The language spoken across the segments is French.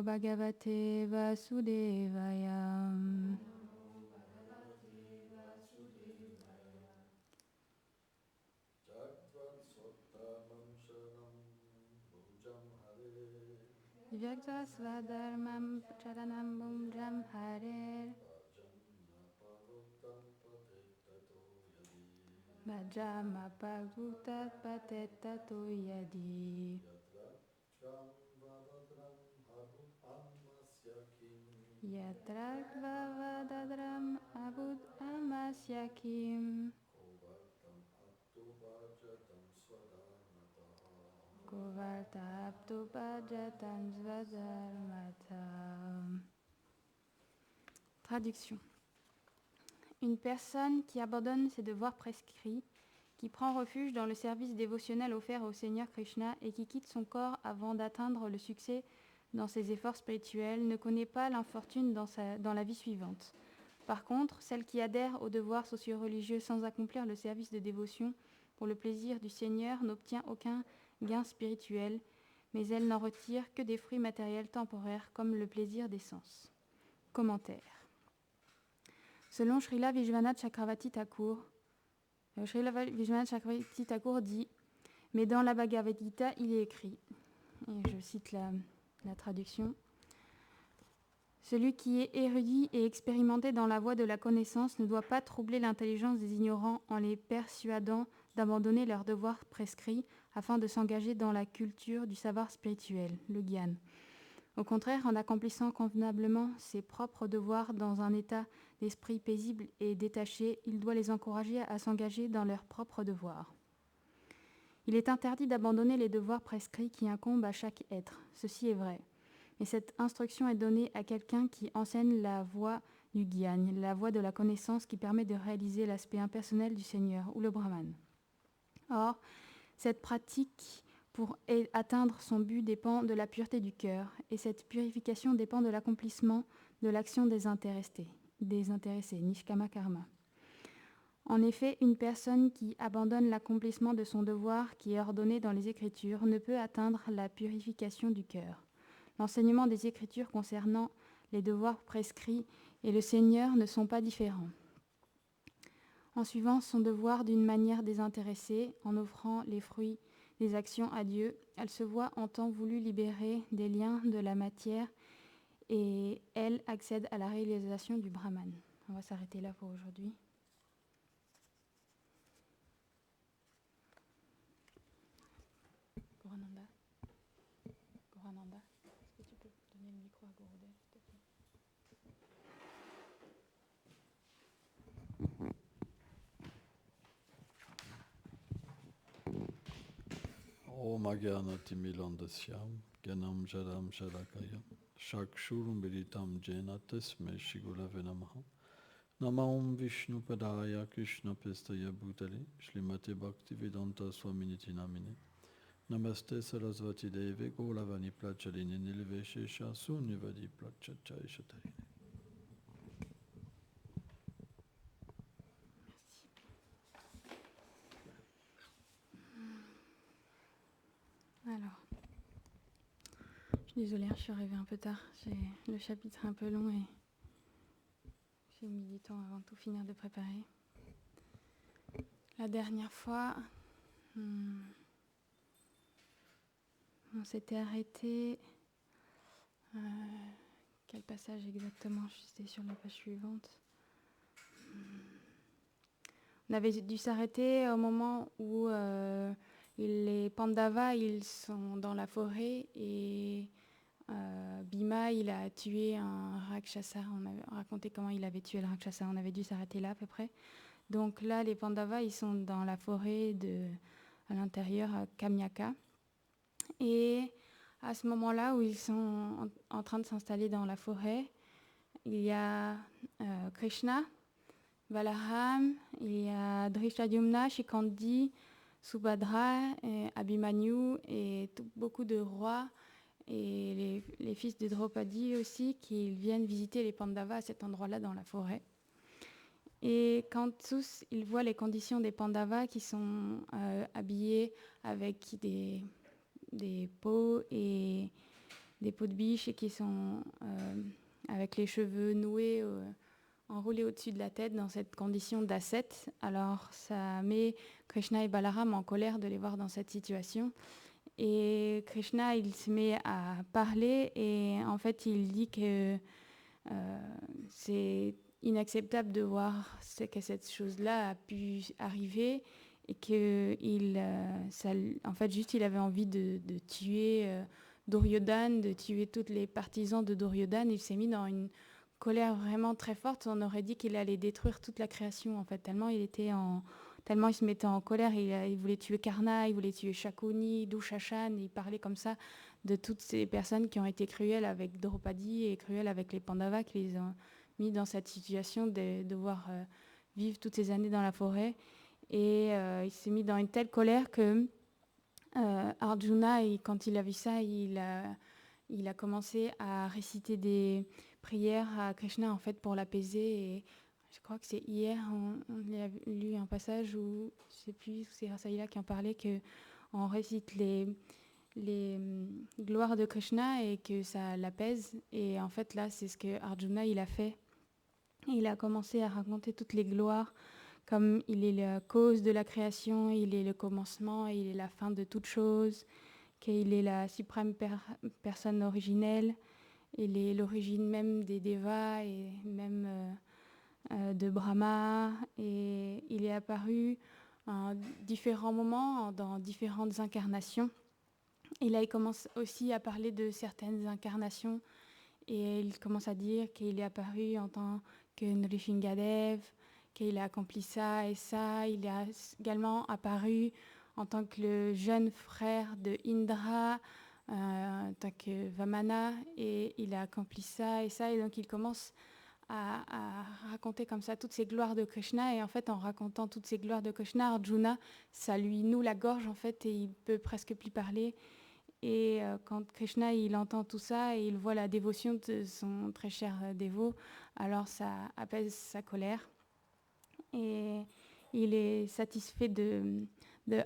Bhagavate Vasudevaya. Vyagta svadharmam charanam bhumjam harer. Bhajama pagutat patetato yadi. Yatra kvavadadram abud amasyakim. Kovarta aptopajatan svadharmata. Traduction. Une personne qui abandonne ses devoirs prescrits, qui prend refuge dans le service dévotionnel offert au Seigneur Krishna et qui quitte son corps avant d'atteindre le succès dans ses efforts spirituels, ne connaît pas l'infortune dans la vie suivante. Par contre, celle qui adhère aux devoirs socio-religieux sans accomplir le service de dévotion pour le plaisir du Seigneur n'obtient aucun gain spirituel, mais elle n'en retire que des fruits matériels temporaires comme le plaisir des sens. Commentaire. Selon Srila Vishwanath Chakravarti Thakur, dit « Mais dans la Bhagavad Gita, il est écrit, et je cite la traduction, « Celui qui est érudit et expérimenté dans la voie de la connaissance ne doit pas troubler l'intelligence des ignorants en les persuadant d'abandonner leurs devoirs prescrits afin de s'engager dans la culture du savoir spirituel, le gyan. Au contraire, en accomplissant convenablement ses propres devoirs dans un état d'esprit paisible et détaché, il doit les encourager à s'engager dans leurs propres devoirs. Il est interdit d'abandonner les devoirs prescrits qui incombent à chaque être. Ceci est vrai. Mais cette instruction est donnée à quelqu'un qui enseigne la voie du gyan, la voie de la connaissance qui permet de réaliser l'aspect impersonnel du Seigneur ou le Brahman. Or, cette pratique pour atteindre son but dépend de la pureté du cœur, et cette purification dépend de l'accomplissement de l'action désintéressée, nishkama karma. En effet, une personne qui abandonne l'accomplissement de son devoir qui est ordonné dans les Écritures ne peut atteindre la purification du cœur. L'enseignement des Écritures concernant les devoirs prescrits et le Seigneur ne sont pas différents. En suivant son devoir d'une manière désintéressée, en offrant les fruits des actions à Dieu, elle se voit en temps voulu libérée des liens de la matière et elle accède à la réalisation du Brahman. On va s'arrêter là pour aujourd'hui. Gorananda, est-ce que tu peux donner le micro à Gurudev, s'il te plaît? Om Agyanatimilandasyam Gyanam Jadam Jadakayam Shakshurum Bilitam Jena Tasme Shigulave Namaha Namam Vishnu Padaya Krishna Pestaya Bhutale Shrimate Bhakti Vedanta Swaminiti Namine Namaste Sarasvati Deve Gauravani Plachaline Nilveshesha Sunyavadi Plachachai Shatarine. Alors, je suis désolée, je suis arrivée un peu tard. Le chapitre est un peu long et j'ai mis du temps avant de tout finir de préparer. La dernière fois, on s'était arrêté. Quel passage exactement? J'étais sur la page suivante. On avait dû s'arrêter au moment où les Pandavas ils sont dans la forêt et Bhima il a tué un Rakshasa. On avait raconté comment il avait tué le Rakshasa. On avait dû s'arrêter là à peu près. Donc là, les Pandavas ils sont dans la forêt à l'intérieur à Kamyaka. Et à ce moment-là où ils sont en train de s'installer dans la forêt, il y a Krishna, Balaram, il y a Drishtadyumna, Shikandi, Subhadra, Abhimanyu et beaucoup de rois et les fils de Draupadi aussi qui viennent visiter les Pandavas à cet endroit-là dans la forêt. Et quand tous ils voient les conditions des Pandavas qui sont habillés avec des peaux et des peaux de biche et qui sont avec les cheveux noués, enroulés au-dessus de la tête dans cette condition d'ascète. Alors ça met Krishna et Balaram en colère de les voir dans cette situation. Et Krishna, il se met à parler et en fait, il dit que c'est inacceptable de voir que cette chose-là a pu arriver et que en fait, juste il avait envie de tuer Duryodhana, de tuer tous les partisans de Duryodhana. Il s'est mis dans une colère vraiment très forte. On aurait dit qu'il allait détruire toute la création, en fait, tellement il se mettait en colère. Il voulait tuer Karna, il voulait tuer Shakuni, Dushashan. Il parlait comme ça de toutes ces personnes qui ont été cruelles avec Draupadi et cruelles avec les Pandavas, qui les ont mis dans cette situation de devoir vivre toutes ces années dans la forêt. Et il s'est mis dans une telle colère que Arjuna, quand il a vu ça, il a commencé à réciter des prières à Krishna en fait pour l'apaiser. Et je crois que c'est hier, on a lu un passage où, je ne sais plus, c'est Rasaïla qui en parlait, qu'on récite les gloires de Krishna et que ça l'apaise. Et en fait, là, c'est ce que Arjuna, il a fait. Il a commencé à raconter toutes les gloires, comme il est la cause de la création, il est le commencement, il est la fin de toute chose, qu'il est la suprême personne originelle, il est l'origine même des Devas et même de Brahma. Et il est apparu en différents moments, dans différentes incarnations. Et là, il commence aussi à parler de certaines incarnations et il commence à dire qu'il est apparu en tant que Nrishingadev, qu'il a accompli ça et ça. Il est également apparu en tant que le jeune frère de Indra, en tant que Vamana, et il a accompli ça et ça. Et donc il commence à raconter comme ça toutes ces gloires de Krishna. Et en fait, en racontant toutes ces gloires de Krishna, Arjuna, ça lui noue la gorge en fait et il peut presque plus parler. Et quand Krishna il entend tout ça et il voit la dévotion de son très cher dévot, alors ça apaise sa colère. Et il est satisfait de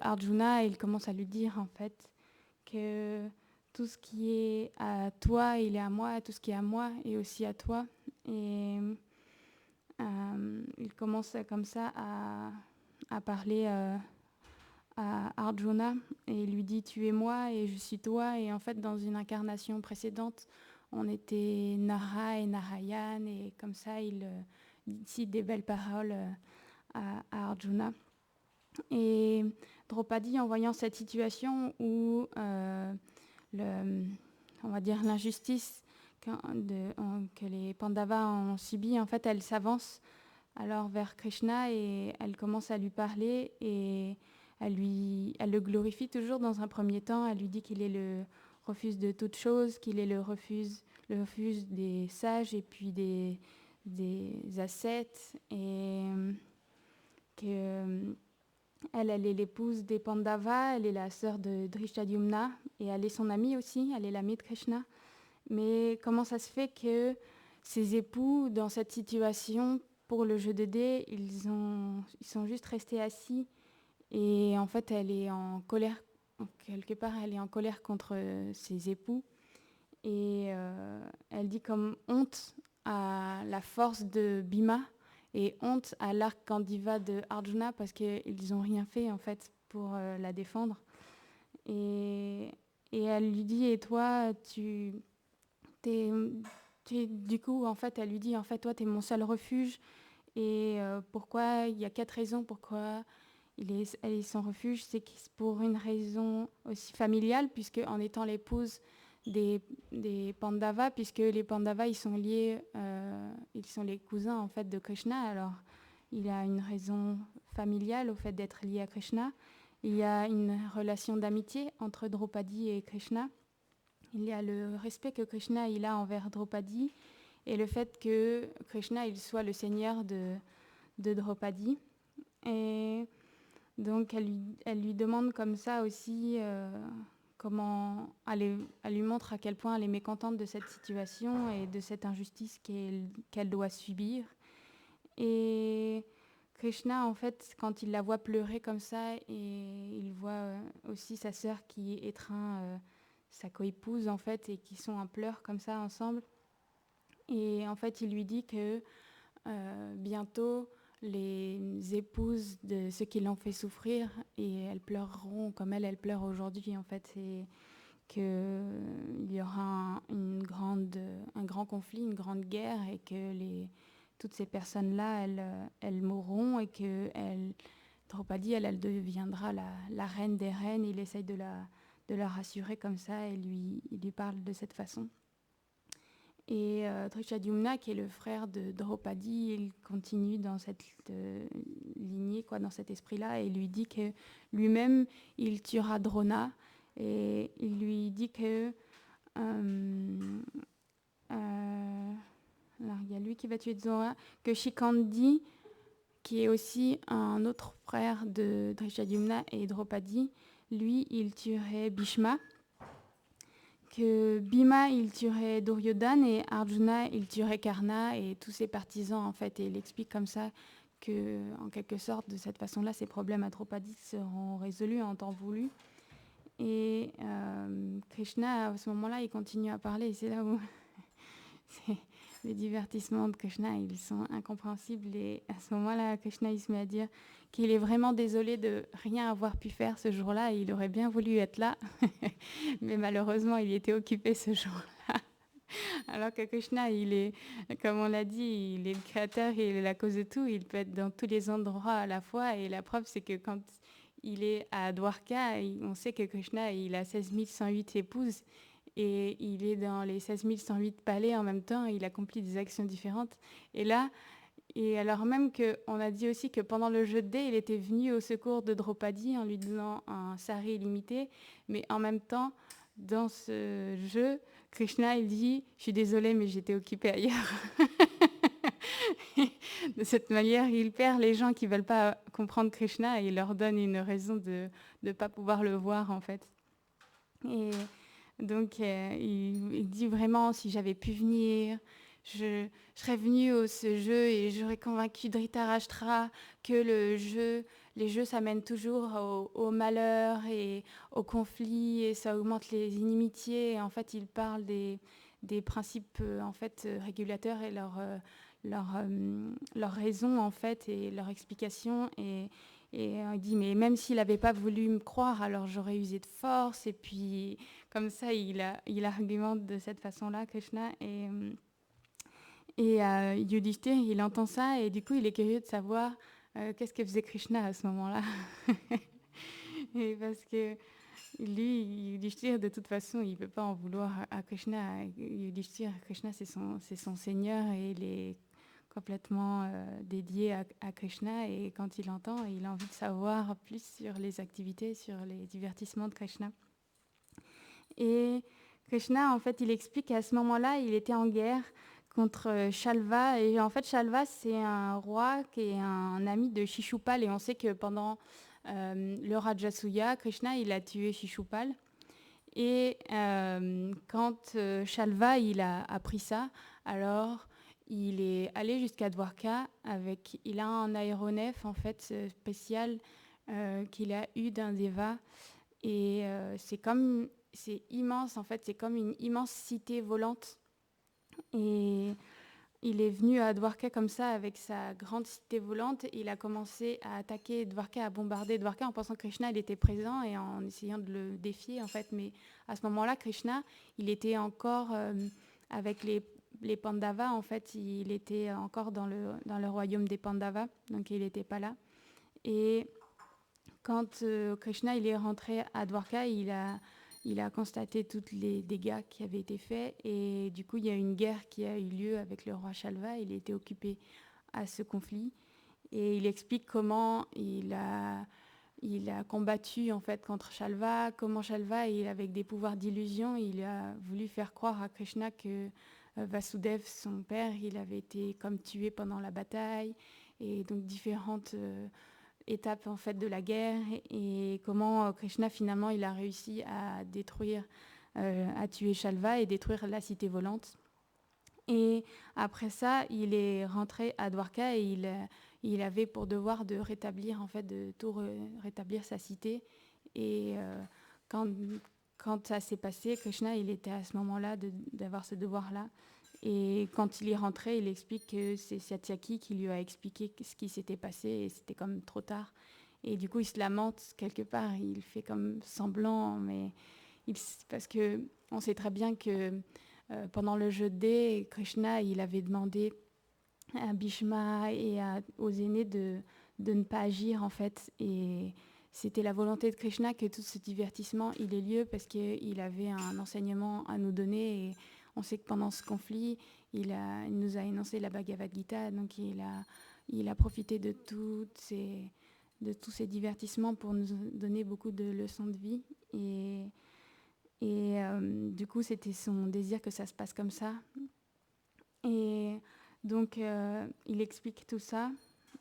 Arjuna et il commence à lui dire en fait que tout ce qui est à toi, il est à moi, tout ce qui est à moi est aussi à toi. Et il commence comme ça à parler à Arjuna et il lui dit tu es moi et je suis toi. Et en fait dans une incarnation précédente on était Nara et Narayan et comme ça il dit des belles paroles à Arjuna. Et Draupadi, en voyant cette situation où on va dire l'injustice que les Pandavas ont subi, en fait elle s'avance alors vers Krishna et elle commence à lui parler et elle le glorifie toujours dans un premier temps. Elle lui dit qu'il est le refuge de toute chose, qu'il est le refuge des sages et puis des ascètes et que elle est l'épouse des Pandavas, elle est la sœur de Drishtadyumna et elle est son amie aussi, elle est l'amie de Krishna. Mais comment ça se fait que ses époux, dans cette situation, pour le jeu de dés, ils sont juste restés assis et en fait elle est en colère, quelque part elle est en colère contre ses époux et elle dit comme honte à la force de Bhima et honte à l'arc Gandiva de Arjuna parce qu'ils n'ont rien fait en fait pour la défendre. Et elle lui dit et toi du coup en fait elle lui dit en fait toi t'es mon seul refuge et pourquoi il y a 4 raisons pourquoi elle est son refuge, c'est pour une raison aussi familiale puisque en étant l'épouse des Pandavas, puisque les Pandavas ils sont liés, ils sont les cousins en fait de Krishna, alors il y a une raison familiale au fait d'être lié à Krishna. Il y a une relation d'amitié entre Draupadi et Krishna. Il y a le respect que Krishna il a envers Draupadi et le fait que Krishna il soit le seigneur de Draupadi. Et donc elle lui demande comme ça aussi comment elle lui montre à quel point elle est mécontente de cette situation et de cette injustice qu'elle doit subir. Et Krishna, en fait, quand il la voit pleurer comme ça, et il voit aussi sa sœur qui étreint sa coépouse en fait, et qui sont en pleurs comme ça ensemble. Et en fait, il lui dit que bientôt, les épouses de ceux qui l'ont fait souffrir, et elles pleureront comme elle pleure aujourd'hui en fait, et qu'il y aura un grand conflit, une grande guerre, et que toutes ces personnes-là, elles mourront, et que Draupadi, elle deviendra la reine des reines. Il essaye de la rassurer comme ça, et il lui parle de cette façon. Et Drishtadyumna, qui est le frère de Draupadi, il continue dans cette lignée, dans cet esprit-là, et lui dit que lui-même, il tuera Drona, et il lui dit que alors il y a lui qui va tuer Drona, que Shikandi, qui est aussi un autre frère de Drishtadyumna et Draupadi, lui, il tuerait Bhishma, que Bhima, il tuerait Duryodhana, et Arjuna, il tuerait Karna et tous ses partisans, en fait. Et il explique comme ça que, en quelque sorte, de cette façon-là, ses problèmes à Draupadi seront résolus en temps voulu. Et Krishna, à ce moment-là, il continue à parler, et c'est là où les divertissements de Krishna, ils sont incompréhensibles. Et à ce moment-là, Krishna, il se met à dire qu'il est vraiment désolé de rien avoir pu faire ce jour-là. Il aurait bien voulu être là, mais malheureusement, il était occupé ce jour-là. Alors que Krishna, il est, comme on l'a dit, il est le créateur, il est la cause de tout. Il peut être dans tous les endroits à la fois. Et la preuve, c'est que quand il est à Dwarka, on sait que Krishna, il a 16 108 épouses. Et il est dans les 16 108 palais en même temps, il accomplit des actions différentes. Et là, et alors même qu'on a dit aussi que pendant le jeu de dés, il était venu au secours de Draupadi en lui donnant un sari illimité, mais en même temps, dans ce jeu, Krishna, il dit « Je suis désolé, mais j'étais occupé ailleurs ». De cette manière, il perd les gens qui ne veulent pas comprendre Krishna, et il leur donne une raison de ne pas pouvoir le voir, en fait. Et donc, il dit vraiment, si j'avais pu venir, je serais venu à ce jeu et j'aurais convaincu Dhritarashtra que les jeux, ça mène toujours au malheur et au conflit, et ça augmente les inimitiés. Et en fait, il parle des principes en fait, régulateurs, et leur raison, en fait, et leur explication. Et il dit, mais même s'il n'avait pas voulu me croire, alors j'aurais usé de force. Et puis, comme ça, il argumente de cette façon-là, Krishna. Et Yudhishthir, il entend ça, et du coup, il est curieux de savoir qu'est-ce que faisait Krishna à ce moment-là. Et parce que lui, Yudhishthir, de toute façon, il ne peut pas en vouloir à Krishna. Yudhishthir, Krishna, c'est son seigneur, et il est complètement dédié à Krishna. Et quand il entend, il a envie de savoir plus sur les activités, sur les divertissements de Krishna. Et Krishna, en fait, il explique qu'à ce moment-là, il était en guerre contre Shalva. Et en fait, Shalva, c'est un roi qui est un ami de Shishupal. Et on sait que pendant le Rajasuya, Krishna, il a tué Shishupal. Et quand Shalva, il a appris ça, alors il est allé jusqu'à Dwarka. Il a un aéronef, en fait, spécial qu'il a eu d'un Deva. Et c'est immense, en fait, c'est comme une immense cité volante. Et il est venu à Dwarka comme ça, avec sa grande cité volante. Il a commencé à attaquer Dwarka, à bombarder Dwarka, en pensant que Krishna, il était présent, et en essayant de le défier, en fait. Mais à ce moment-là, Krishna, il était encore avec les Pandavas, en fait. Il était encore dans le royaume des Pandavas, donc il n'était pas là. Et quand Krishna, il est rentré à Dwarka, il a constaté tous les dégâts qui avaient été faits, et du coup, il y a une guerre qui a eu lieu avec le roi Shalva. Il était occupé à ce conflit, et il explique comment il a combattu, en fait, contre Shalva, comment Shalva, avec des pouvoirs d'illusion, il a voulu faire croire à Krishna que Vasudev, son père, il avait été comme tué pendant la bataille, et donc différentes étape, en fait, de la guerre, et comment Krishna, finalement, il a réussi à tuer Shalva et détruire la cité volante. Et après ça, il est rentré à Dwarka, et il avait pour devoir de rétablir, en fait, de tout rétablir sa cité. Et quand quand ça s'est passé, Krishna, il était à ce moment-là d'avoir ce devoir-là. Et quand il est rentré, il explique que c'est Satyaki qui lui a expliqué ce qui s'était passé et c'était comme trop tard. Et du coup, il se lamente quelque part, il fait comme semblant, mais parce que on sait très bien que pendant le jeu de dés, Krishna, il avait demandé à Bhishma et aux aînés de ne pas agir en fait. Et c'était la volonté de Krishna que tout ce divertissement il ait lieu parce qu'il avait un enseignement à nous donner. Et on sait que pendant ce conflit, il nous a énoncé la Bhagavad Gita, donc il a profité de tous ces divertissements pour nous donner beaucoup de leçons de vie. Et du coup, c'était son désir que ça se passe comme ça. Et donc, il explique tout ça.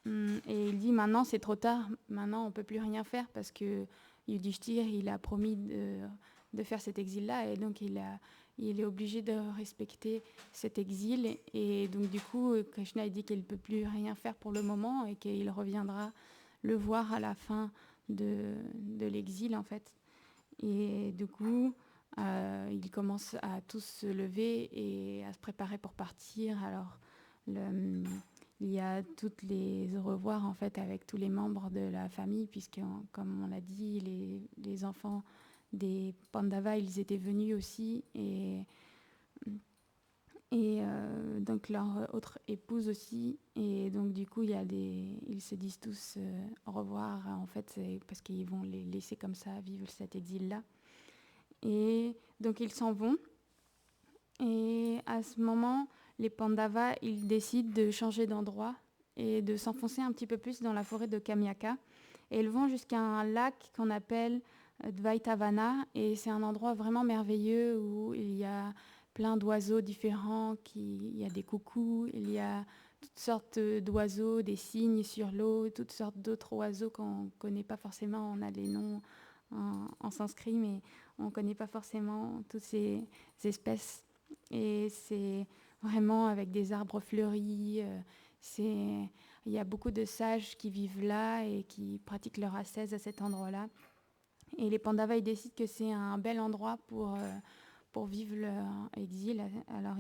Et il dit maintenant, c'est trop tard. Maintenant, on ne peut plus rien faire parce que Yudhishthir, il a promis de faire cet exil-là. Et donc, il est obligé de respecter cet exil. Et donc, du coup, Krishna il dit qu'il ne peut plus rien faire pour le moment et qu'il reviendra le voir à la fin de l'exil, en fait. Et du coup, ils commencent à tous se lever et à se préparer pour partir. Alors, il y a toutes les au revoir en fait avec tous les membres de la famille, puisque comme on l'a dit, les enfants des Pandavas, ils étaient venus aussi, et donc leur autre épouse aussi. Et donc du coup, ils se disent tous au revoir. En fait, c'est parce qu'ils vont les laisser comme ça vivre cet exil-là. Et donc ils s'en vont. Et à ce moment, les Pandavas, ils décident de changer d'endroit et de s'enfoncer un petit peu plus dans la forêt de Kamyaka. Et ils vont jusqu'à un lac qu'on appelle Dvaitavana. Et c'est un endroit vraiment merveilleux où il y a plein d'oiseaux différents. Il y a des coucous, il y a toutes sortes d'oiseaux, des cygnes sur l'eau, toutes sortes d'autres oiseaux qu'on ne connaît pas forcément. On a les noms en sanskrit, mais on ne connaît pas forcément toutes ces espèces. Et c'est vraiment avec des arbres fleuris. Il y a beaucoup de sages qui vivent là et qui pratiquent leur ascèse à cet endroit-là. Et les Pandavas, ils décident que c'est un bel endroit pour vivre leur exil. Alors,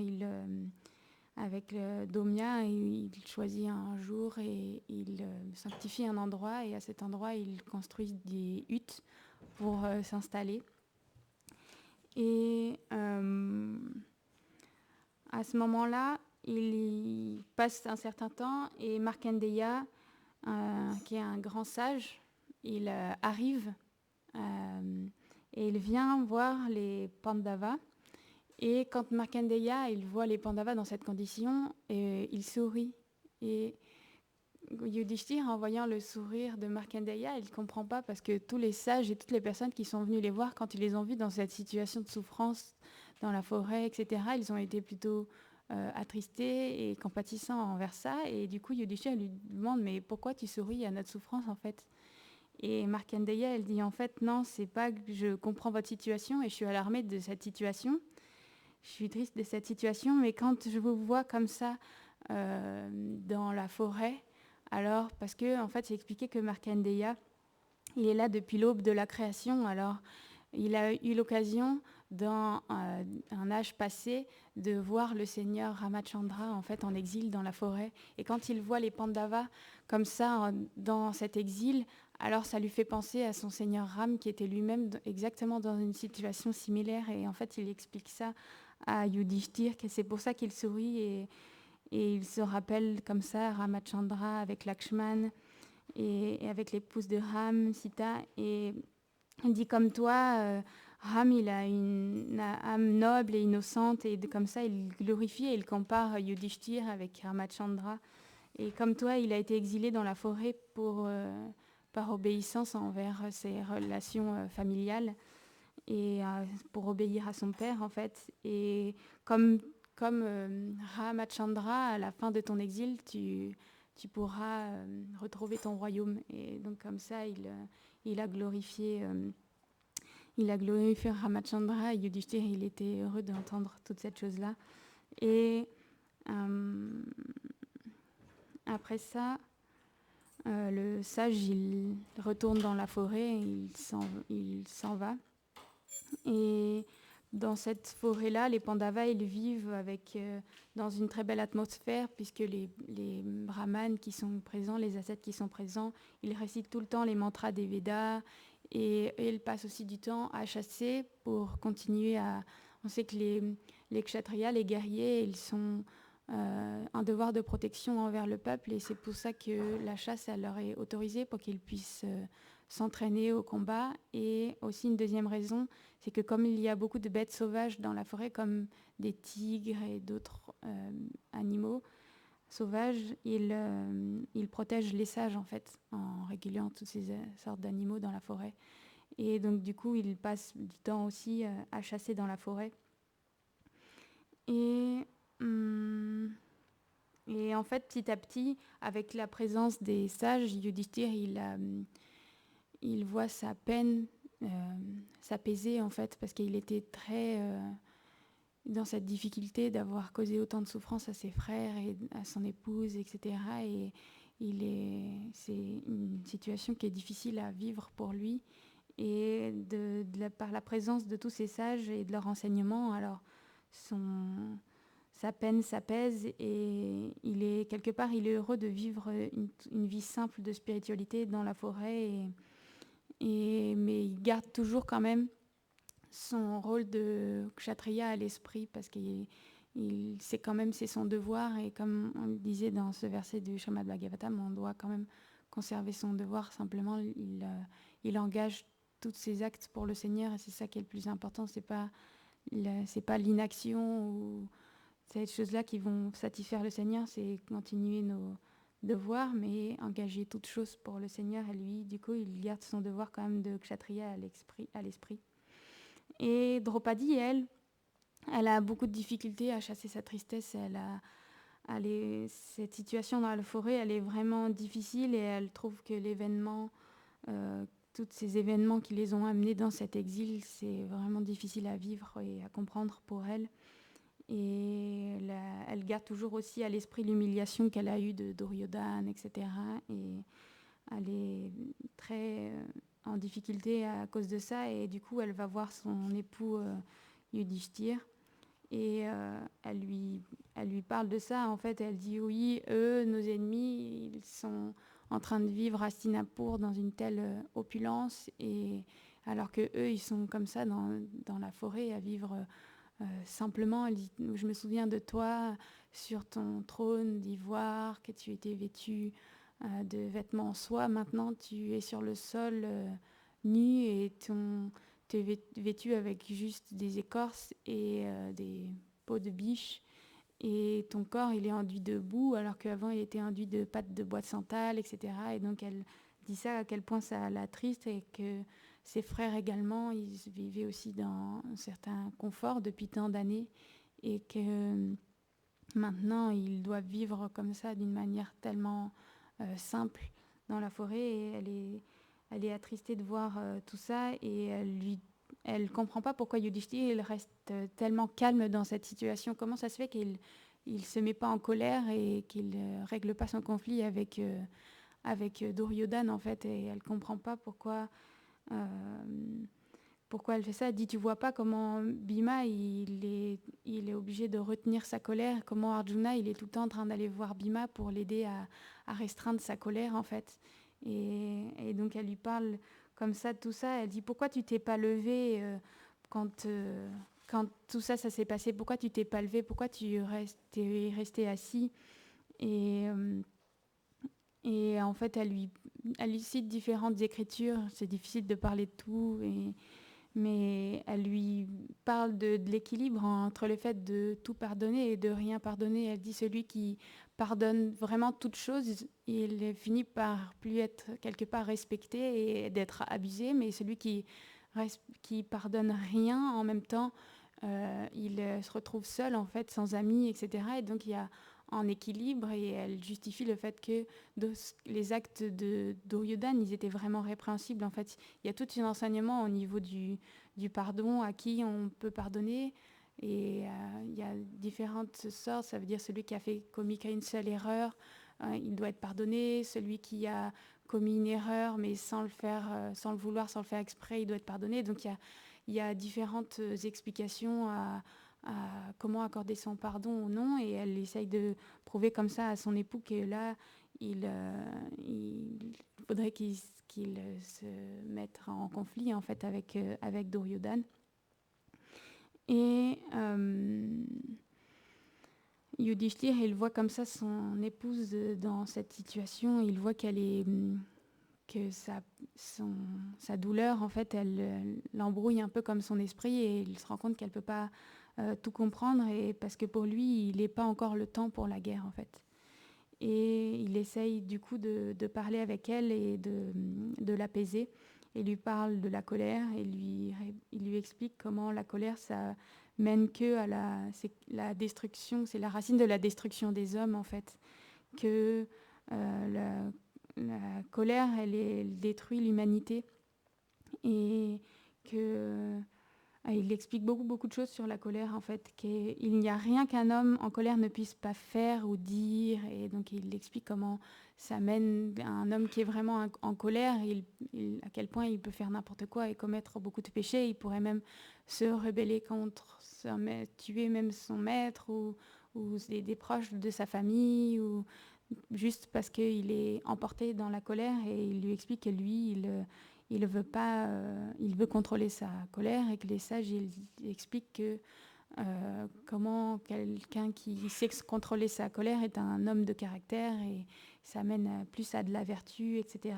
avec Domya, il choisit un jour et il sanctifie un endroit. Et à cet endroit, il construit des huttes pour s'installer. Et à ce moment-là, il passe un certain temps et Markandeya, qui est un grand sage, il arrive et il vient voir les Pandavas. Et quand Markandeya il voit les Pandavas dans cette condition, il sourit. Et Yudhishthir, en voyant le sourire de Markandeya, il ne comprend pas parce que tous les sages et toutes les personnes qui sont venues les voir, quand ils les ont vus dans cette situation de souffrance dans la forêt, etc., ils ont été plutôt attristés et compatissants envers ça. Et du coup, Yudhishthir lui demande « Mais pourquoi tu souris à notre souffrance, en fait ?» Et Markandeya, elle dit « En fait, non, c'est pas que je comprends votre situation et je suis alarmée de cette situation. Je suis triste de cette situation, mais quand je vous vois comme ça dans la forêt, alors, parce que, en fait, j'ai expliqué que Markandeya, il est là depuis l'aube de la création. Alors, il a eu l'occasion, dans un âge passé, de voir le Seigneur Ramachandra, en fait, en exil dans la forêt. Et quand il voit les Pandavas comme ça, dans cet exil, alors ça lui fait penser à son Seigneur Ram, qui était lui-même exactement dans une situation similaire. Et en fait, il explique ça à Yudhishthir, que c'est pour ça qu'il sourit et il se rappelle comme ça Ramachandra avec Lakshman et avec l'épouse de Ram, Sita. Et il dit comme toi, Ram, il a une âme noble et innocente, et comme ça, il glorifie et il compare Yudhishthir avec Ramachandra. Et comme toi, il a été exilé dans la forêt par obéissance envers ses relations familiales et pour obéir à son père, en fait. Et comme Ramachandra, à la fin de ton exil, tu pourras retrouver ton royaume. Et donc comme ça, il a glorifié Ramachandra, et Yudhishthir, il était heureux d'entendre toute cette chose-là. Et après ça, le sage, il retourne dans la forêt, il s'en va. Et dans cette forêt-là, les Pandavas, ils vivent dans une très belle atmosphère, puisque les brahmanes qui sont présents, les ascètes qui sont présents, ils récitent tout le temps les mantras des Védas, et ils passent aussi du temps à chasser pour continuer à... On sait que les kshatriyas, les guerriers, ils sont un devoir de protection envers le peuple, et c'est pour ça que la chasse, elle leur est autorisée, pour qu'ils puissent s'entraîner au combat. Et aussi une deuxième raison, c'est que comme il y a beaucoup de bêtes sauvages dans la forêt, comme des tigres et d'autres animaux sauvages, ils protègent les sages en fait, en régulant toutes ces sortes d'animaux dans la forêt. Et donc du coup, ils passent du temps aussi à chasser dans la forêt. Et, hum, et en fait, petit à petit, avec la présence des sages, Yudhishthir, il voit sa peine s'apaiser en fait, parce qu'il était très dans cette difficulté d'avoir causé autant de souffrance à ses frères et à son épouse, etc. Et c'est une situation qui est difficile à vivre pour lui. Et par la présence de tous ces sages et de leur enseignement, alors sa peine s'apaise, et quelque part il est heureux de vivre une vie simple de spiritualité dans la forêt. Mais il garde toujours quand même son rôle de kshatriya à l'esprit, parce c'est quand même c'est son devoir, et comme on le disait dans ce verset du Srimad Bhagavatam, on doit quand même conserver son devoir. Simplement, il engage tous ses actes pour le Seigneur, et c'est ça qui est le plus important. C'est pas l'inaction ou ces choses-là qui vont satisfaire le Seigneur, c'est continuer nos devoirs, mais engager toute chose pour le Seigneur. Et lui, du coup, il garde son devoir quand même de kshatriya à l'esprit. Et Draupadi, elle a beaucoup de difficultés à chasser sa tristesse. Cette situation dans la forêt, elle est vraiment difficile, et elle trouve que tous ces événements qui les ont amenés dans cet exil, c'est vraiment difficile à vivre et à comprendre pour elle. Et elle garde toujours aussi à l'esprit l'humiliation qu'elle a eue de Duryodhana, etc. Et elle est très en difficulté à cause de ça, et du coup elle va voir son époux Yudhishthir, et elle lui parle de ça. En fait, elle dit oui, eux, nos ennemis, ils sont en train de vivre à Hastinapur dans une telle opulence, et alors que eux, ils sont comme ça dans la forêt à vivre simplement. Elle dit, je me souviens de toi sur ton trône d'ivoire, que tu étais vêtu de vêtements en soie. Maintenant, tu es sur le sol nu, et tu es vêtu avec juste des écorces et des peaux de biche. Et ton corps, il est enduit de boue, alors qu'avant, il était enduit de pâtes de bois de santal, etc. Et donc, elle dit ça, à quel point ça l'attriste, et que ses frères également, ils vivaient aussi dans un certain confort depuis tant d'années, et que maintenant, ils doivent vivre comme ça d'une manière tellement simple dans la forêt. Et elle est attristée de voir tout ça, et elle comprend pas pourquoi Yudhishthir il reste tellement calme dans cette situation. Comment ça se fait qu'il se met pas en colère, et qu'il règle pas son conflit avec Duryodhana en fait. Et elle comprend pas euh, pourquoi elle fait ça. Elle dit, tu vois pas comment Bhima il est obligé de retenir sa colère, comment Arjuna il est tout le temps en train d'aller voir Bhima pour l'aider à restreindre sa colère en fait. Et donc elle lui parle comme ça de tout ça. Elle dit, pourquoi tu t'es pas levé quand tout ça s'est passé, pourquoi tu t'es pas levé, pourquoi t'es resté assis. Et en fait elle lui cite différentes écritures. C'est difficile de parler de tout, mais elle lui parle de l'équilibre entre le fait de tout pardonner et de rien pardonner. Elle dit, celui qui pardonne vraiment toute chose, il finit par plus être quelque part respecté et d'être abusé, mais celui qui pardonne rien en même temps, il se retrouve seul en fait, sans amis, etc. Et donc il y a en équilibre, et elle justifie le fait que les actes de Duryodhana, ils étaient vraiment répréhensibles. En fait, il y a tout un enseignement au niveau du pardon, à qui on peut pardonner. Et il y a différentes sortes. Ça veut dire celui qui a commis qu'une seule erreur, il doit être pardonné. Celui qui a commis une erreur, mais sans le vouloir, sans le faire exprès, il doit être pardonné. Donc il il y a différentes explications à comment accorder son pardon ou non, et elle essaye de prouver comme ça à son époux que là, il faudrait qu'il se mette en conflit en fait avec Duryodhana. Et Yudhishthir, il voit comme ça son épouse dans cette situation. Il voit que sa douleur, en fait, elle l'embrouille un peu comme son esprit, et il se rend compte qu'elle ne peut pas tout comprendre, et parce que pour lui, il n'est pas encore le temps pour la guerre, en fait. Et il essaye du coup de parler avec elle et de l'apaiser. Il lui parle de la colère et il lui explique comment la colère, ça mène que à c'est la destruction, c'est la racine de la destruction des hommes, en fait. Que la colère, elle détruit l'humanité, et que il explique beaucoup de choses sur la colère, en fait, qu'il n'y a rien qu'un homme en colère ne puisse pas faire ou dire, et donc il explique comment ça mène à un homme qui est vraiment en colère, à quel point il peut faire n'importe quoi et commettre beaucoup de péchés. Il pourrait même se rebeller contre, tuer même son maître ou des proches de sa famille, ou juste parce qu'il est emporté dans la colère. Et il lui explique que lui, il veut pas, il veut contrôler sa colère, et que les sages ils expliquent que comment quelqu'un qui sait contrôler sa colère est un homme de caractère, et ça mène plus à de la vertu, etc.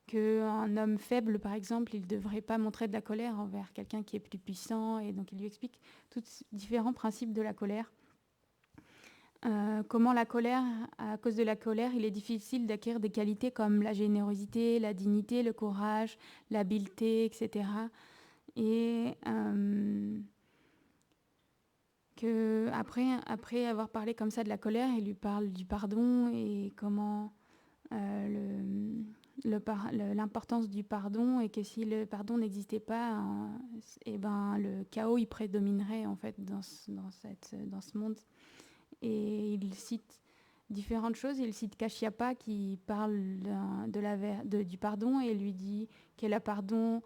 Qu'un homme faible, par exemple, il ne devrait pas montrer de la colère envers quelqu'un qui est plus puissant, et donc il lui explique tous différents principes de la colère. Comment la colère, à cause de la colère, il est difficile d'acquérir des qualités comme la générosité, la dignité, le courage, l'habileté, etc. Et après avoir parlé comme ça de la colère, il lui parle du pardon et comment l'importance du pardon, et que si le pardon n'existait pas, et ben, le chaos il prédominerait en fait dans ce monde. Et il cite différentes choses. Il cite Kashyapa qui parle du pardon, et lui dit que le pardon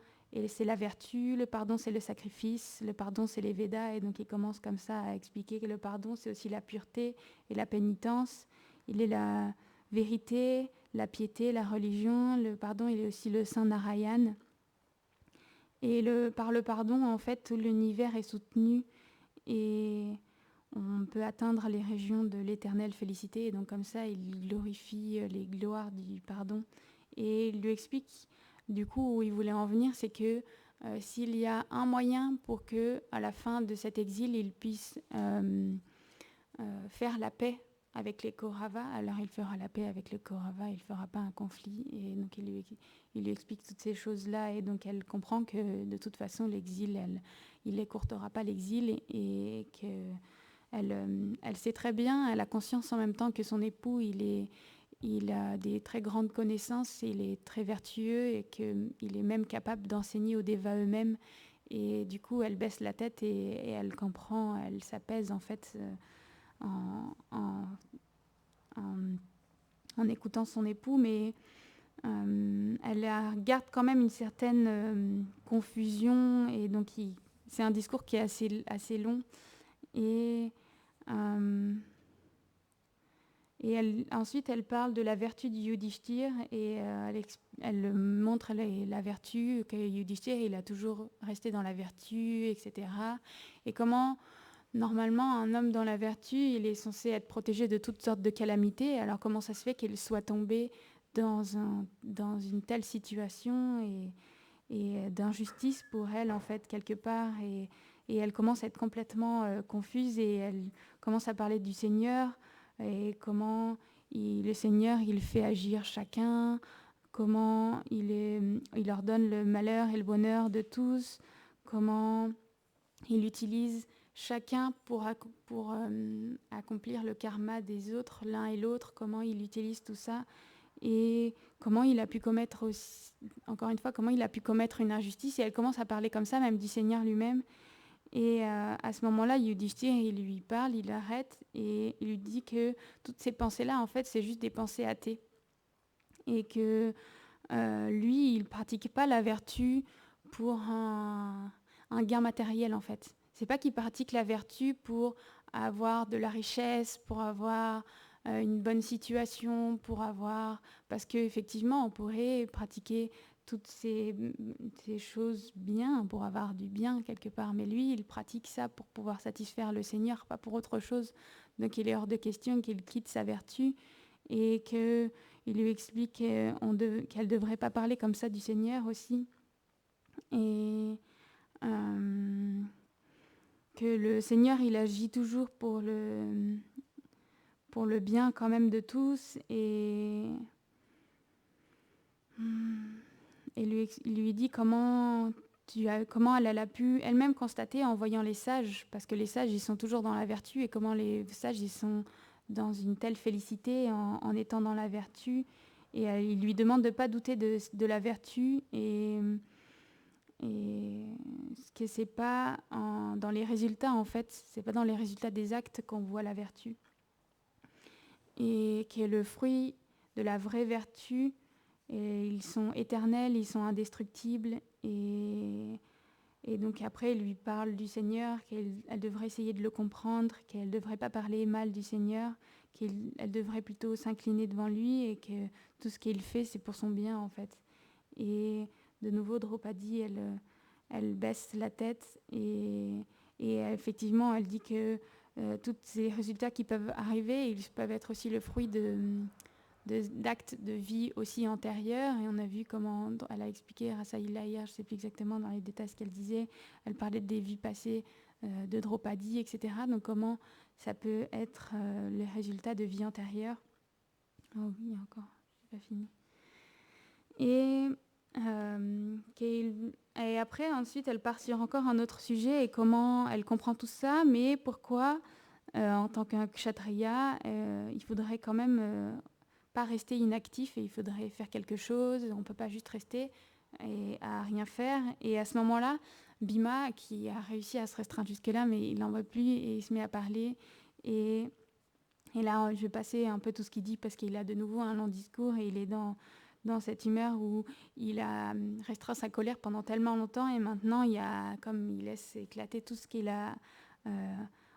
c'est la vertu, le pardon c'est le sacrifice, le pardon c'est les Védas, et donc il commence comme ça à expliquer que le pardon c'est aussi la pureté et la pénitence. Il est la vérité, la piété, la religion. Le pardon il est aussi le Saint Narayan. Et par le pardon, en fait, tout l'univers est soutenu, et on peut atteindre les régions de l'éternelle félicité. Et donc comme ça, il glorifie les gloires du pardon. Et il lui explique, du coup, où il voulait en venir, c'est que s'il y a un moyen pour que, à la fin de cet exil, il puisse faire la paix avec les Kauravas, alors il fera la paix avec les Kauravas, il ne fera pas un conflit. Et donc il lui explique toutes ces choses-là, et donc elle comprend que de toute façon, l'exil, il n'écourtera pas l'exil, et que elle sait très bien, elle a conscience en même temps que son époux, il a des très grandes connaissances, il est très vertueux, et qu'il est même capable d'enseigner aux dévas eux-mêmes. Et du coup, elle baisse la tête, et elle comprend, elle s'apaise en fait en écoutant son époux, mais elle garde quand même une certaine confusion, et donc c'est un discours qui est assez long. Et ensuite, elle parle de la vertu du Yudhishthir, et elle montre la vertu, que Yudhishthir, il a toujours resté dans la vertu, etc. Et comment, normalement, un homme dans la vertu, il est censé être protégé de toutes sortes de calamités. Alors comment ça se fait qu'il soit tombé dans une telle situation et d'injustice pour elle, en fait, quelque part. Et elle commence à être complètement confuse, et elle commence à parler du Seigneur, et comment le Seigneur, il fait agir chacun, comment il leur donne le malheur et le bonheur de tous, comment il utilise chacun pour accomplir le karma des autres, l'un et l'autre, comment il utilise tout ça, et comment il a pu commettre aussi, encore une fois, comment il a pu commettre une injustice. Et elle commence à parler comme ça, même du Seigneur lui-même. Et à ce moment-là, Yudhishthir, il lui parle, il arrête, et il lui dit que toutes ces pensées-là, en fait, c'est juste des pensées athées. Et que lui, il ne pratique pas la vertu pour un un gain matériel en fait. C'est pas qu'il pratique la vertu pour avoir de la richesse, pour avoir une bonne situation, parce qu'effectivement on pourrait pratiquer toutes ces choses bien pour avoir du bien quelque part, mais lui il pratique ça pour pouvoir satisfaire le Seigneur, pas pour autre chose. Donc il est hors de question qu'il quitte sa vertu et qu'il lui explique qu'elle ne devrait pas parler comme ça du Seigneur aussi. Et que le Seigneur, il agit toujours pour le bien quand même de tous. Et lui dit comment elle a pu elle-même constater en voyant les sages, parce que les sages, ils sont toujours dans la vertu, et comment les sages, ils sont dans une telle félicité en étant dans la vertu. Et il lui demande de ne pas douter de la vertu, et ce que c'est pas dans les résultats, en fait, c'est pas dans les résultats des actes qu'on voit la vertu. Et que le fruit de la vraie vertu, et ils sont éternels, ils sont indestructibles. Et donc après, il lui parle du Seigneur, qu'elle devrait essayer de le comprendre, qu'elle ne devrait pas parler mal du Seigneur, qu'elle devrait plutôt s'incliner devant lui, et que tout ce qu'il fait, c'est pour son bien, en fait. Et de nouveau, Draupadi, elle baisse la tête, et effectivement, elle dit que tous ces résultats qui peuvent arriver, ils peuvent être aussi le fruit d'actes de vie aussi antérieurs. Et on a vu comment elle a expliqué, Rasaïla hier, je ne sais plus exactement dans les détails ce qu'elle disait, elle parlait des vies passées de Draupadi, etc. Donc comment ça peut être les résultats de vie antérieure. Oh oui, encore, je n'ai pas fini. Et après, ensuite, elle part sur encore un autre sujet et comment elle comprend tout ça, mais pourquoi, en tant qu'un kshatriya, il faudrait quand même pas rester inactif et il faudrait faire quelque chose. On ne peut pas juste rester à rien faire. Et à ce moment-là, Bhima, qui a réussi à se restreindre jusque-là, mais il n'en veut plus et il se met à parler. Et là, je vais passer un peu tout ce qu'il dit parce qu'il a de nouveau un long discours et il est dans cette humeur où il a restreint sa colère pendant tellement longtemps et maintenant, comme il laisse éclater tout ce qu'il a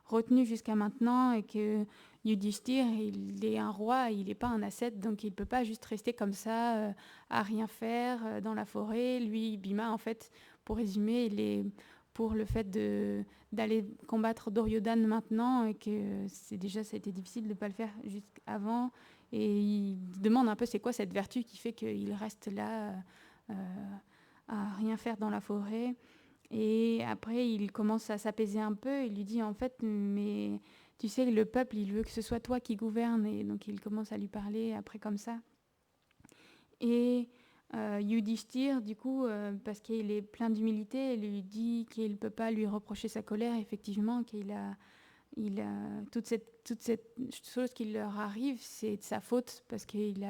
retenu jusqu'à maintenant, et que Yudhishthir, il est un roi, il n'est pas un ascète, donc il ne peut pas juste rester comme ça à rien faire dans la forêt. Lui, Bhima, en fait, pour résumer, il est pour le fait d'aller combattre Duryodhana maintenant, et que ça a été difficile de ne pas le faire jusqu'avant. Et il demande un peu c'est quoi cette vertu qui fait qu'il reste là à rien faire dans la forêt. Et après, il commence à s'apaiser un peu. Il lui dit en fait, mais tu sais, le peuple, il veut que ce soit toi qui gouverne. Et donc, il commence à lui parler après comme ça. Et Yudhishthir, du coup, parce qu'il est plein d'humilité, il lui dit qu'il ne peut pas lui reprocher sa colère, effectivement, qu'il a toute cette chose qui leur arrive, c'est de sa faute, parce qu'il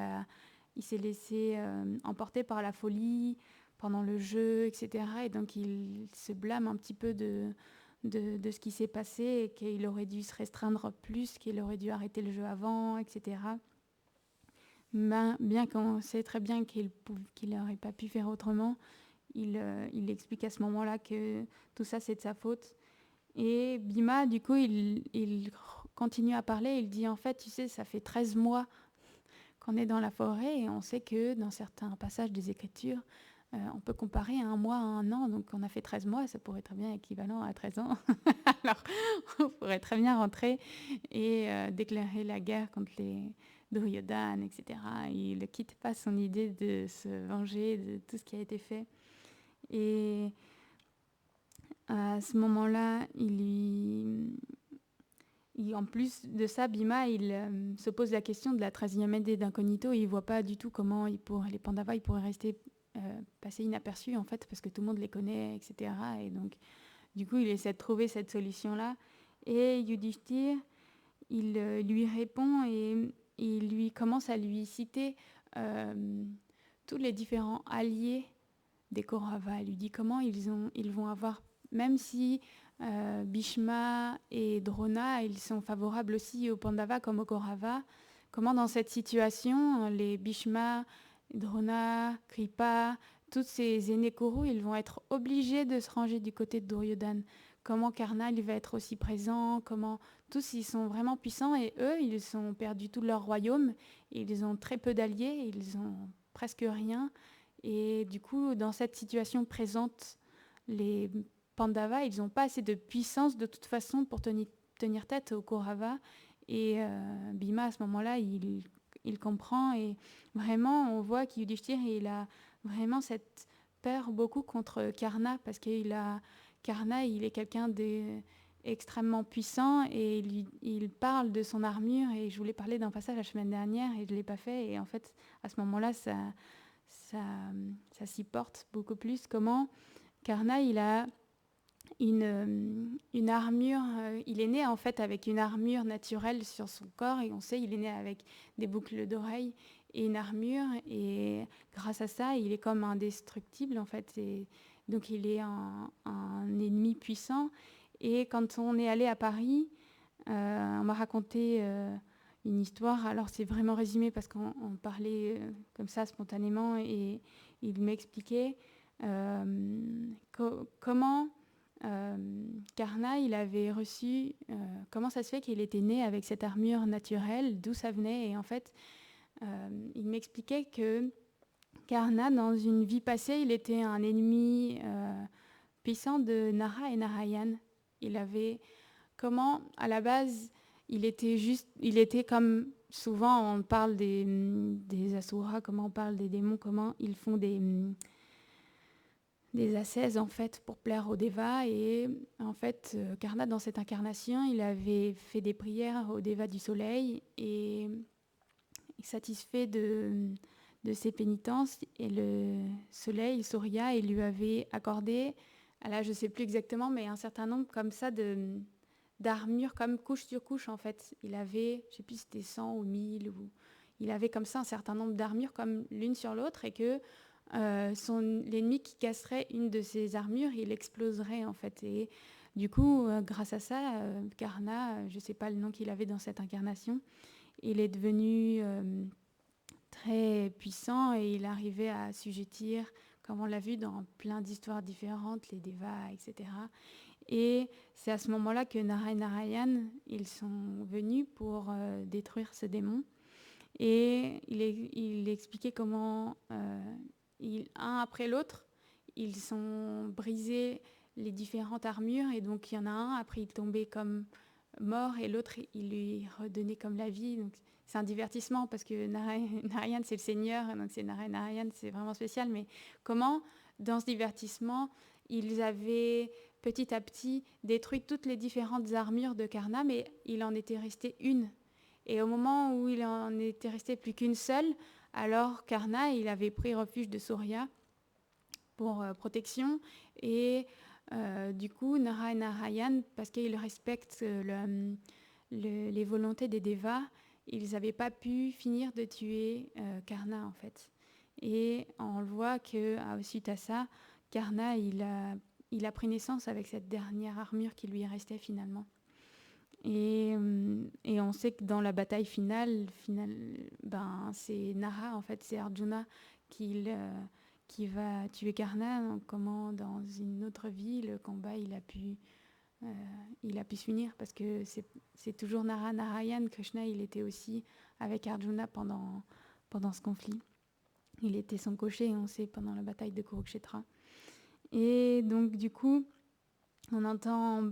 s'est laissé emporter par la folie pendant le jeu, etc. Et donc il se blâme un petit peu de ce qui s'est passé, et qu'il aurait dû se restreindre plus, qu'il aurait dû arrêter le jeu avant, etc. Bien qu'on sait très bien qu'il n'aurait pas pu faire autrement, il explique à ce moment-là que tout ça, c'est de sa faute. Et Bhima, du coup, il continue à parler. Il dit, en fait, tu sais, ça fait 13 mois qu'on est dans la forêt, et on sait que dans certains passages des Écritures, on peut comparer un mois à un an. Donc, on a fait 13 mois, ça pourrait être bien équivalent à 13 ans. Alors, on pourrait très bien rentrer et déclarer la guerre contre les Duryodhana, etc. Il ne quitte pas son idée de se venger de tout ce qui a été fait. Et à ce moment-là, en plus de ça, Bhima, il se pose la question de la 13e année d'incognito. Il ne voit pas du tout comment les Pandavas ils pourraient rester passer inaperçus, en fait, parce que tout le monde les connaît, etc. Et donc, du coup, il essaie de trouver cette solution-là. Et Yudhishthir, il lui répond, et il lui commence à lui citer tous les différents alliés des Kauravas. Il lui dit comment ils vont avoir, même si Bhishma et Drona, ils sont favorables aussi aux Pandavas comme aux Kauravas, comment dans cette situation, les Bhishma, Drona, Kripa, tous ces aînés Kourous, ils vont être obligés de se ranger du côté de Duryodhana. Comment Karna, il va être aussi présent, comment tous, ils sont vraiment puissants et eux, ils ont perdu tout leur royaume, ils ont très peu d'alliés, ils ont presque rien. Et du coup, dans cette situation présente, les Pandavas, ils n'ont pas assez de puissance de toute façon pour tenir tête aux Kauravas. Et Bhima, à ce moment-là, il comprend et vraiment, on voit qu'Yudhishthir, il a vraiment cette peur beaucoup contre Karna parce Karna, il est quelqu'un d'extrêmement puissant et il parle de son armure et je voulais parler d'un passage la semaine dernière et je ne l'ai pas fait et en fait, à ce moment-là, ça s'y porte beaucoup plus. Comment Karna, il a une armure, il est né en fait avec une armure naturelle sur son corps et on sait il est né avec des boucles d'oreilles et une armure et grâce à ça il est comme indestructible en fait et donc il est un ennemi puissant et quand on est allé à Paris on m'a raconté une histoire, alors c'est vraiment résumé parce qu'on parlait comme ça spontanément et il m'expliquait comment Karna, il avait reçu, comment ça se fait qu'il était né avec cette armure naturelle, d'où ça venait. Et en fait, il m'expliquait que Karna, dans une vie passée, il était un ennemi puissant de Nara et Narayan. Il avait, comment, à la base, il était comme, souvent on parle des asuras, comment on parle des démons, comment ils font des ascèses en fait pour plaire aux devas et en fait Karna dans cette incarnation il avait fait des prières aux devas du soleil et satisfait de ses pénitences et le soleil Surya il lui avait accordé là je sais plus exactement mais un certain nombre comme ça d'armures comme couche sur couche en fait il avait je sais plus si c'était 100 ou 1000 ou il avait comme ça un certain nombre d'armures comme l'une sur l'autre et que l'ennemi qui casserait une de ses armures, il exploserait en fait. Et du coup, grâce à ça, Karna, je ne sais pas le nom qu'il avait dans cette incarnation, il est devenu très puissant et il arrivait à assujettir, comme on l'a vu dans plein d'histoires différentes, les devas, etc. Et c'est à ce moment-là que Nara et Narayan, ils sont venus pour détruire ce démon. Et il expliquait comment un après l'autre, ils ont brisé les différentes armures et donc il y en a un, après il tombait comme mort et l'autre il lui redonnait comme la vie. Donc c'est un divertissement parce que Narayan c'est le seigneur, donc c'est Narayan c'est vraiment spécial, mais comment dans ce divertissement ils avaient petit à petit détruit toutes les différentes armures de Karna, mais il en était resté une. Et au moment où il en était resté plus qu'une seule, alors Karna, il avait pris refuge de Surya pour protection. Et du coup, Nara et Narayan, parce qu'ils respectent les volontés des devas, ils n'avaient pas pu finir de tuer Karna en fait. Et on le voit suite à ça, Karna, il a pris naissance avec cette dernière armure qui lui restait finalement. Et on sait que dans la bataille finale ben, c'est Nara, en fait, c'est Arjuna qui va tuer Karna. Donc, comment dans une autre vie, le combat, il a pu se finir parce que c'est toujours Narayan. Krishna, il était aussi avec Arjuna pendant ce conflit. Il était son cocher, on sait, pendant la bataille de Kurukshetra. Et donc, du coup, on entend...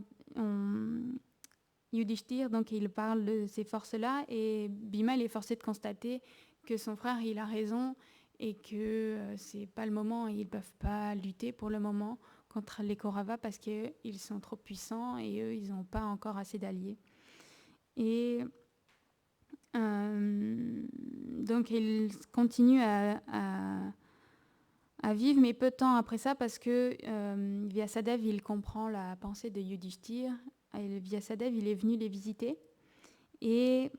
Yudhishthir, donc il parle de ces forces-là et Bhima il est forcé de constater que son frère il a raison et que c'est pas le moment et ils peuvent pas lutter pour le moment contre les Kauravas parce qu'ils sont trop puissants et eux ils n'ont pas encore assez d'alliés. Et donc il continue à vivre mais peu de temps après ça parce que Vyasadeva il comprend la pensée de Yudhishthir. Vyasadeva, il est venu les visiter et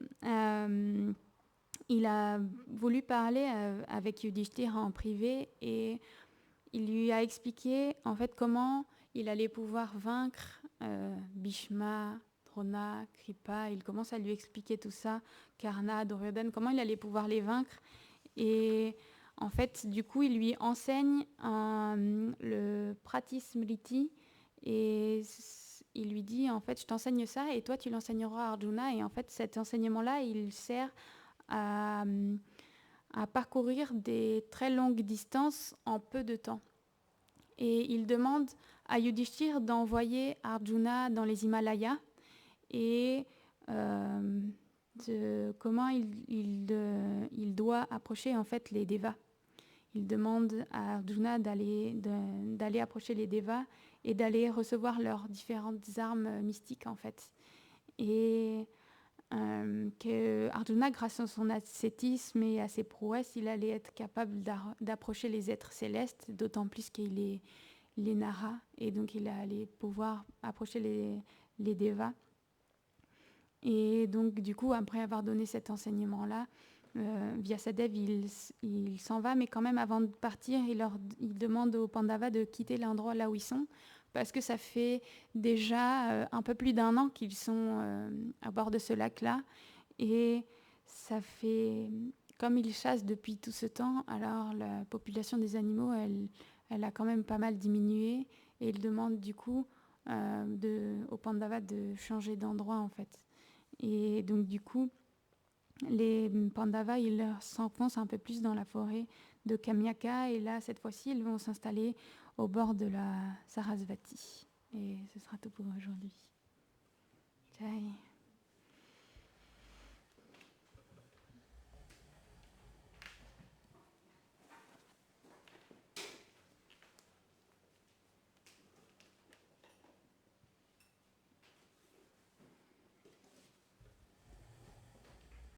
il a voulu parler avec Yudhishthir en privé et il lui a expliqué en fait comment il allait pouvoir vaincre Bhishma, Drona, Kripa. Il commence à lui expliquer tout ça, Karna, Duryodhana, comment il allait pouvoir les vaincre. Et en fait, du coup, il lui enseigne le pratismriti et il lui dit, en fait, je t'enseigne ça et toi, tu l'enseigneras à Arjuna. Et en fait, cet enseignement-là, il sert à, à parcourir des très longues distances en peu de temps. Et il demande à Yudhishthir d'envoyer Arjuna dans les Himalayas et comment il doit approcher en fait les devas. Il demande à Arjuna d'aller approcher les devas et d'aller recevoir leurs différentes armes mystiques en fait. Et que Arjuna, grâce à son ascétisme et à ses prouesses, il allait être capable d'approcher les êtres célestes, d'autant plus qu'il est Nara, et donc il allait pouvoir approcher les devas. Et donc du coup, après avoir donné cet enseignement-là, Vyasadeva, il s'en va, mais quand même avant de partir, il demande aux Pandavas de quitter l'endroit là où ils sont, parce que ça fait déjà un peu plus d'1 an qu'ils sont à bord de ce lac-là, et ça fait, comme ils chassent depuis tout ce temps, alors la population des animaux, elle a quand même pas mal diminué, et il demande du coup aux Pandavas de changer d'endroit en fait. Et donc du coup, les Pandavas, ils s'enfoncent un peu plus dans la forêt de Kamyaka, et là, cette fois-ci, ils vont s'installer au bord de la Sarasvati. Et ce sera tout pour aujourd'hui. Jai.